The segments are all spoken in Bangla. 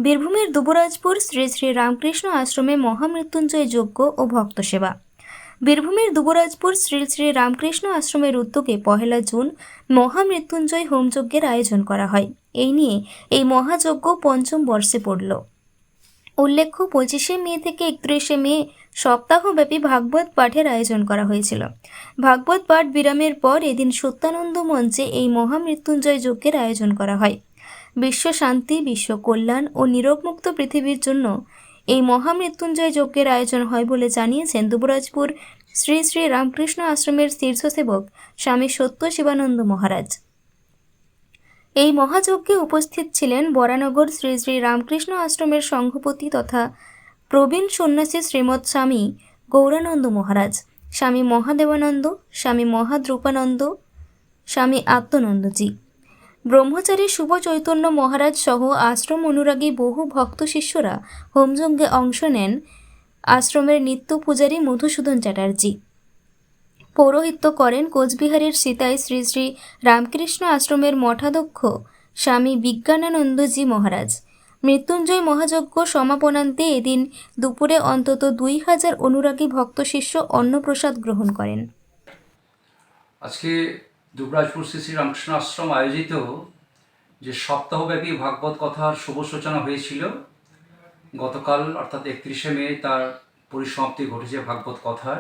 বীরভূমের দুবরাজপুর শ্রী শ্রী রামকৃষ্ণ আশ্রমে মহামৃত্যুঞ্জয় যজ্ঞ ও ভক্ত সেবা। বীরভূমের দুবরাজপুর শ্রী শ্রী রামকৃষ্ণ আশ্রমের উদ্যোগে 1 জুন মহামৃত্যুঞ্জয় হোমযজ্ঞের আয়োজন করা হয়। এই নিয়ে এই মহাযজ্ঞ পঞ্চম বর্ষে পড়ল। উল্লেখ্য 25শে মে থেকে 31শে মে সপ্তাহব্যাপী ভাগবত পাঠের আয়োজন করা হয়েছিল। ভাগবত পাঠ বিরামের পর এদিন সত্যানন্দ মঞ্চে এই মহামৃত্যুঞ্জয় যজ্ঞের আয়োজন করা হয়। বিশ্ব শান্তি, বিশ্ব কল্যাণ ও নিরোগমুক্ত পৃথিবীর জন্য এই মহামৃত্যুঞ্জয় যজ্ঞের আয়োজন হয় বলে জানিয়েছেন দুবরাজপুর শ্রী শ্রী রামকৃষ্ণ আশ্রমের শীর্ষসেবক স্বামী সত্য শিবানন্দ মহারাজ। এই মহাযজ্ঞে উপস্থিত ছিলেন বরানগর শ্রী শ্রী রামকৃষ্ণ আশ্রমের সংঘপতি তথা প্রবীণ সন্ন্যাসী শ্রীমৎ স্বামী গৌরানন্দ মহারাজ, স্বামী মহাদেবানন্দ, স্বামী মহাদ্রূপানন্দ, স্বামী আত্মানন্দজি, ব্রহ্মচারী শুভ চৈতন্য মহারাজ সহ আশ্রম অনুরাগী বহু ভক্ত শিষ্যরা হোমযজ্ঞে অংশ নেন। আশ্রমের নিত্য পূজারী মধুসূদন চ্যাটার্জি পৌরোহিত্য করেন। কোচবিহারের সীতায় শ্রী শ্রী রামকৃষ্ণ আশ্রমের মঠাধ্যক্ষ স্বামী বিজ্ঞানানন্দজি মহারাজ। মৃত্যুঞ্জয় মহাযজ্ঞ সমাপনান্তে এদিন দুপুরে অন্তত 2000 অনুরাগী ভক্ত শিষ্য অন্নপ্রসাদ গ্রহণ করেন। আজকে দুবরাজপুর শ্রী শ্রী রামকৃষ্ণ আশ্রম আয়োজিত যে সপ্তাহব্যাপী ভাগবত কথার শুভ সূচনা হয়েছিল, গতকাল অর্থাৎ 31শে মে তার পরিসমাপ্তি ঘটেছে ভাগবত কথার।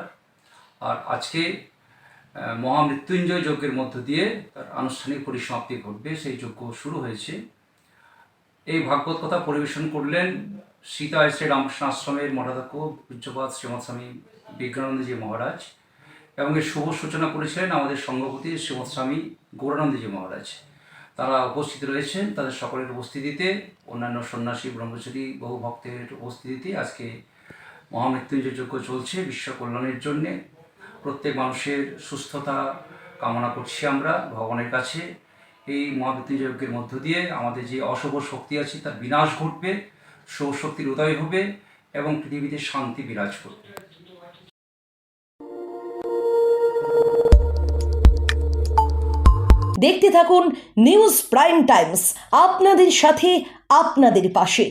আর আজকে মহামৃত্যুঞ্জয় যজ্ঞের মধ্য দিয়ে তার আনুষ্ঠানিক পরিসমাপ্তি ঘটবে, সেই যজ্ঞ শুরু হয়েছে। এই ভাগবত কথা পরিবেশন করলেন সীতায় শ্রী রামকৃষ্ণ আশ্রমের মঠাধ্যক্ষ পূজ্যপাদ শ্রীমৎ স্বামী বিজ্ঞানানন্দজি মহারাজ, এবং এর শুভ সূচনা করেছিলেন আমাদের সংঘপতি শ্রীমৎ স্বামী গৌরানন্দজি মহারাজ। তারা উপস্থিত রয়েছেন। তাদের সকলের উপস্থিতিতে, অন্যান্য সন্ন্যাসী ব্রহ্মচারী বহু ভক্তের উপস্থিতিতে আজকে মহামৃত্যুঞ্জয় যজ্ঞ চলছে বিশ্ব কল্যাণের জন্যে। প্রত্যেক মানুষের সুস্থতা কামনা করছি আমরা ভগবানের কাছে। এই মহামৃত্যুঞ্জয় যজ্ঞের মধ্য দিয়ে আমাদের যে অশুভ শক্তি আছে তার বিনাশ ঘটবে, শুভ শক্তির উদয় হবে এবং পৃথিবীতে শান্তি বিরাজ করবে। দেখতে থাকুন নিউজ প্রাইম টাইমস, আপনাদের সাথে আপনাদের পাশে।